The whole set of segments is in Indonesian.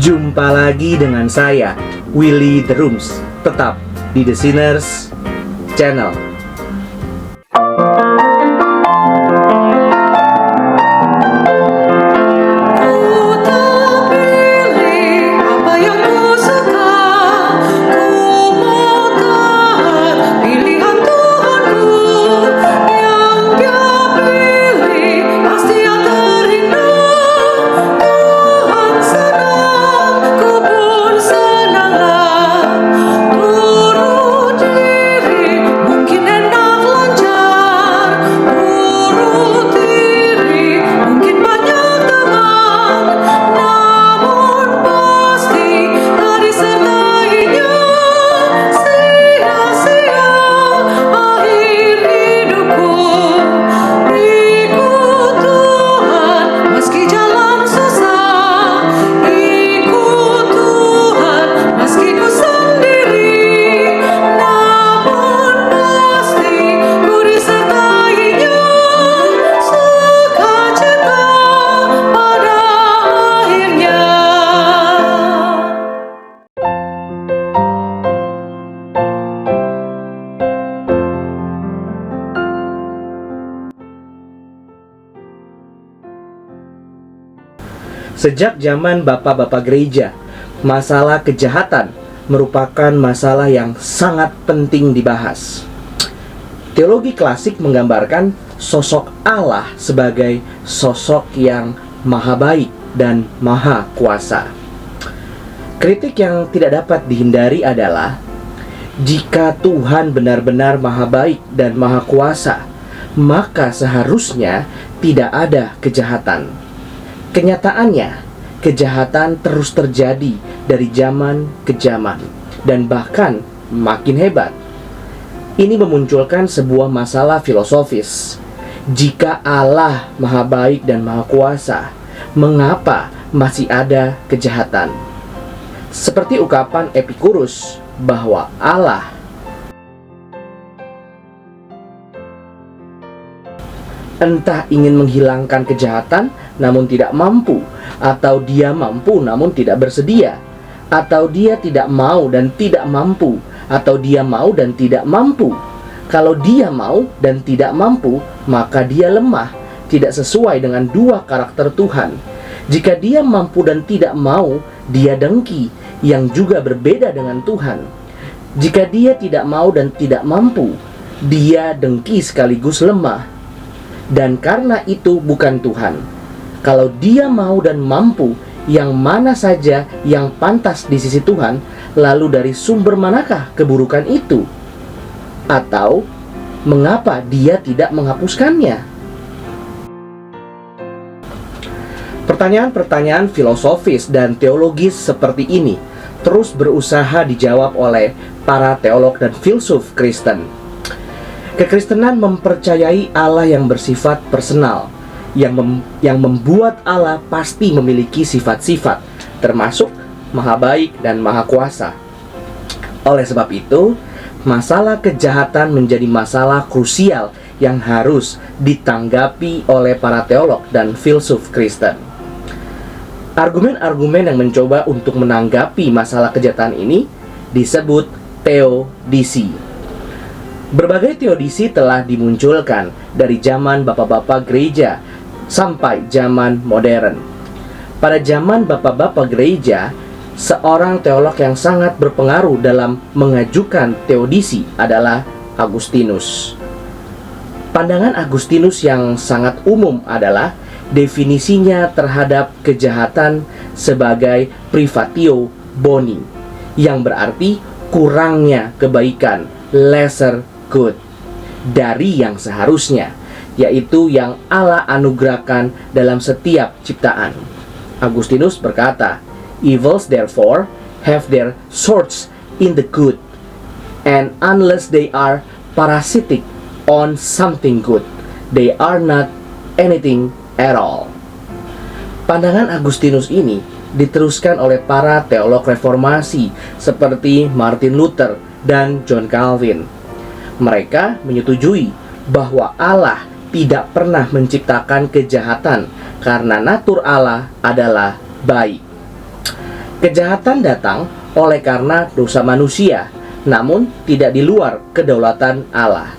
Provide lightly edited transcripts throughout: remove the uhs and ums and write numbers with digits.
Jumpa lagi dengan saya, Willy The Rooms, tetap di The Sinners Channel. Sejak zaman bapak-bapak gereja, masalah kejahatan merupakan masalah yang sangat penting dibahas. Teologi klasik menggambarkan sosok Allah sebagai sosok yang maha baik dan maha kuasa. Kritik yang tidak dapat dihindari adalah, jika Tuhan benar-benar maha baik dan maha kuasa, maka seharusnya tidak ada kejahatan. Kenyataannya, kejahatan terus terjadi dari zaman ke zaman, dan bahkan makin hebat. Ini memunculkan sebuah masalah filosofis. Jika Allah maha baik dan maha kuasa, mengapa masih ada kejahatan? Seperti ungkapan Epikurus bahwa Allah entah ingin menghilangkan kejahatan namun tidak mampu, atau dia mampu namun tidak bersedia, atau dia tidak mau dan tidak mampu, atau dia mau dan tidak mampu. Kalau dia mau dan tidak mampu, maka dia lemah, tidak sesuai dengan dua karakter Tuhan. Jika dia mampu dan tidak mau, dia dengki, yang juga berbeda dengan Tuhan. Jika dia tidak mau dan tidak mampu, dia dengki sekaligus lemah, dan karena itu bukan Tuhan. Kalau dia mau dan mampu, yang mana saja yang pantas di sisi Tuhan, lalu dari sumber manakah keburukan itu? Atau mengapa dia tidak menghapuskannya? Pertanyaan-pertanyaan filosofis dan teologis seperti ini terus berusaha dijawab oleh para teolog dan filsuf Kristen. Kekristenan mempercayai Allah yang bersifat personal, yang membuat Allah pasti memiliki sifat-sifat, termasuk maha baik dan maha kuasa. Oleh sebab itu, masalah kejahatan menjadi masalah krusial yang harus ditanggapi oleh para teolog dan filsuf Kristen. Argumen-argumen yang mencoba untuk menanggapi masalah kejahatan ini disebut teodisi. Berbagai teodisi telah dimunculkan dari zaman bapak-bapak gereja sampai zaman modern. Pada zaman bapak-bapak gereja, seorang teolog yang sangat berpengaruh dalam mengajukan teodisi adalah Agustinus. Pandangan Agustinus yang sangat umum adalah definisinya terhadap kejahatan sebagai privatio boni, yang berarti kurangnya kebaikan, lesser good, dari yang seharusnya, yaitu yang Allah anugerahkan dalam setiap ciptaan. Agustinus berkata, "Evils therefore have their source in the good, and unless they are parasitic on something good, they are not anything at all." Pandangan Agustinus ini diteruskan oleh para teolog reformasi seperti Martin Luther dan John Calvin. Mereka menyetujui bahwa Allah tidak pernah menciptakan kejahatan karena natur Allah adalah baik. Kejahatan datang oleh karena dosa manusia, namun tidak di luar kedaulatan Allah.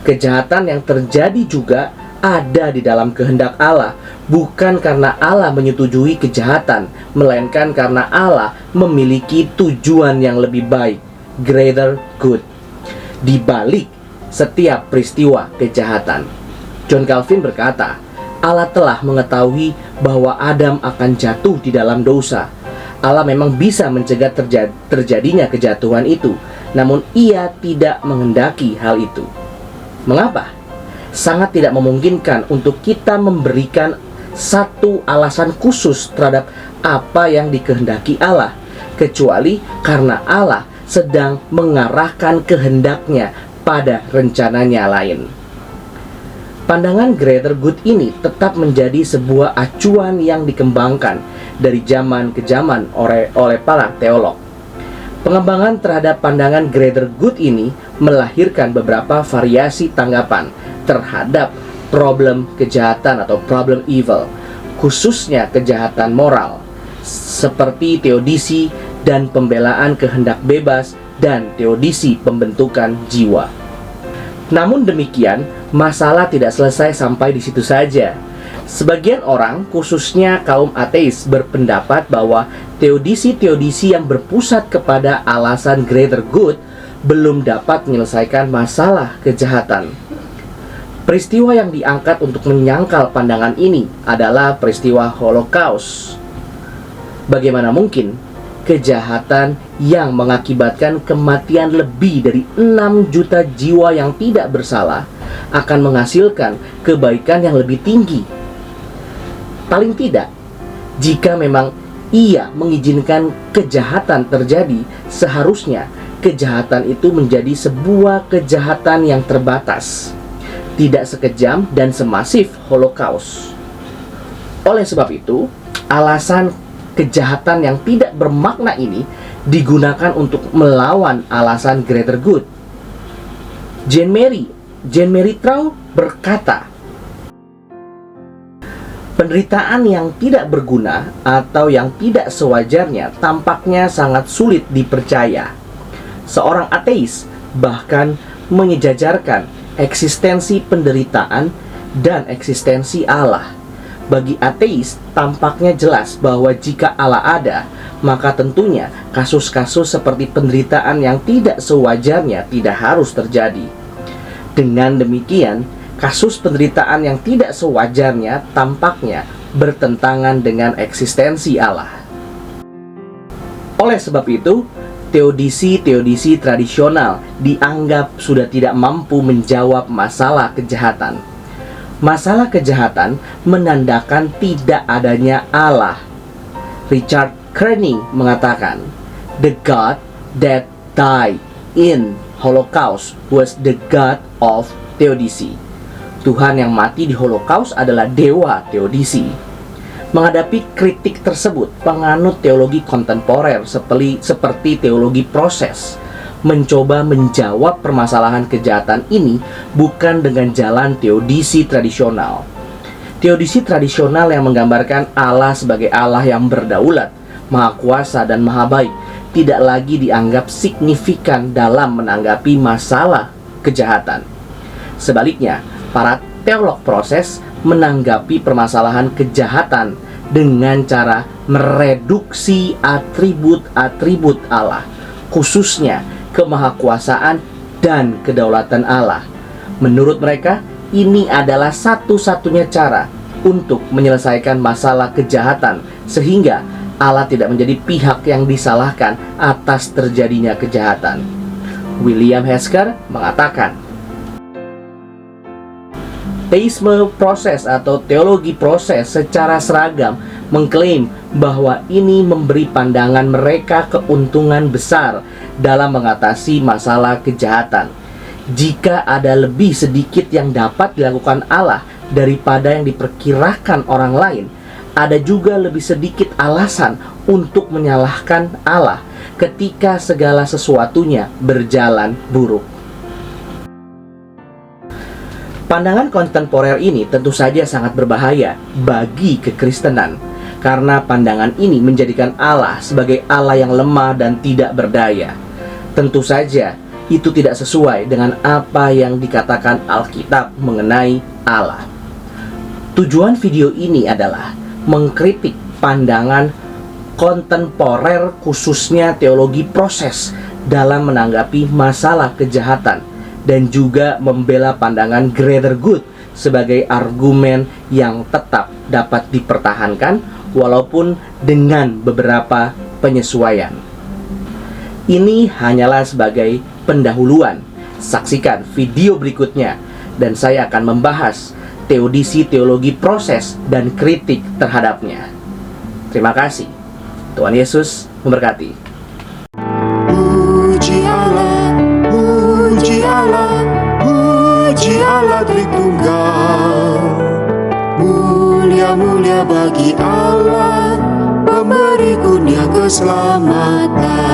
Kejahatan yang terjadi juga ada di dalam kehendak Allah, bukan karena Allah menyetujui kejahatan, melainkan karena Allah memiliki tujuan yang lebih baik, greater good, di balik setiap peristiwa kejahatan. John Calvin berkata, Allah telah mengetahui bahwa Adam akan jatuh di dalam dosa. Allah memang bisa mencegah terjadinya kejatuhan itu, namun Ia tidak menghendaki hal itu. Mengapa? Sangat tidak memungkinkan untuk kita memberikan satu alasan khusus terhadap apa yang dikehendaki Allah, kecuali karena Allah sedang mengarahkan kehendaknya pada rencananya lain. Pandangan greater good ini tetap menjadi sebuah acuan yang dikembangkan dari zaman ke zaman oleh para teolog. Pengembangan terhadap pandangan greater good ini melahirkan beberapa variasi tanggapan terhadap problem kejahatan atau problem evil, khususnya kejahatan moral, seperti teodisi dan pembelaan kehendak bebas dan teodisi pembentukan jiwa. Namun demikian, masalah tidak selesai sampai di situ saja. Sebagian orang, khususnya kaum ateis, berpendapat bahwa teodisi-teodisi yang berpusat kepada alasan greater good belum dapat menyelesaikan masalah kejahatan. Peristiwa yang diangkat untuk menyangkal pandangan ini adalah peristiwa Holocaust. Bagaimana mungkin kejahatan yang mengakibatkan kematian lebih dari 6 juta jiwa yang tidak bersalah akan menghasilkan kebaikan yang lebih tinggi? Paling tidak, jika memang Ia mengizinkan kejahatan terjadi, seharusnya kejahatan itu menjadi sebuah kejahatan yang terbatas, tidak sekejam dan semasif Holocaust. Oleh sebab itu, alasan kejahatan yang tidak bermakna ini digunakan untuk melawan alasan greater good. Jean Mary Traut berkata, penderitaan yang tidak berguna atau yang tidak sewajarnya tampaknya sangat sulit dipercaya. Seorang ateis bahkan menyejajarkan eksistensi penderitaan dan eksistensi Allah. Bagi ateis, tampaknya jelas bahwa jika Allah ada, maka tentunya kasus-kasus seperti penderitaan yang tidak sewajarnya tidak harus terjadi. Dengan demikian, kasus penderitaan yang tidak sewajarnya tampaknya bertentangan dengan eksistensi Allah. Oleh sebab itu, teodisi tradisional dianggap sudah tidak mampu menjawab masalah kejahatan. Masalah kejahatan menandakan tidak adanya Allah. Richard Kearney mengatakan, "The God that died in Holocaust was the God of theodicy." Tuhan yang mati di Holocaust adalah dewa teodisi. Menghadapi kritik tersebut, penganut teologi kontemporer seperti teologi proses mencoba menjawab permasalahan kejahatan ini bukan dengan jalan teodisi tradisional. Teodisi tradisional yang menggambarkan Allah sebagai Allah yang berdaulat, maha kuasa dan maha baik tidak lagi dianggap signifikan dalam menanggapi masalah kejahatan. Sebaliknya, para teolog proses menanggapi permasalahan kejahatan dengan cara mereduksi atribut-atribut Allah, khususnya kemahakuasaan dan kedaulatan Allah. Menurut mereka, ini adalah satu-satunya cara untuk menyelesaikan masalah kejahatan, sehingga Allah tidak menjadi pihak yang disalahkan atas terjadinya kejahatan. William Hesker mengatakan, teisme proses atau teologi proses secara seragam mengklaim bahwa ini memberi pandangan mereka keuntungan besar dalam mengatasi masalah kejahatan. Jika ada lebih sedikit yang dapat dilakukan Allah daripada yang diperkirakan orang lain, ada juga lebih sedikit alasan untuk menyalahkan Allah ketika segala sesuatunya berjalan buruk. Pandangan kontemporer ini tentu saja sangat berbahaya bagi kekristenan. karena pandangan ini menjadikan Allah sebagai Allah yang lemah dan tidak berdaya. Tentu saja itu tidak sesuai dengan apa yang dikatakan Alkitab mengenai Allah. Tujuan video ini adalah mengkritik pandangan kontemporer, khususnya teologi proses, dalam menanggapi masalah kejahatan, dan juga membela pandangan greater good sebagai argumen yang tetap dapat dipertahankan walaupun dengan beberapa penyesuaian. Ini hanyalah sebagai pendahuluan. Saksikan video berikutnya dan saya akan membahas teodisi teologi proses dan kritik terhadapnya. Terima kasih. Tuhan Yesus memberkati. Puji Allah, puji Allah, puji Allah Tritunggal. Mulia-mulia bagi Allah, pemberi kurnia keselamatan.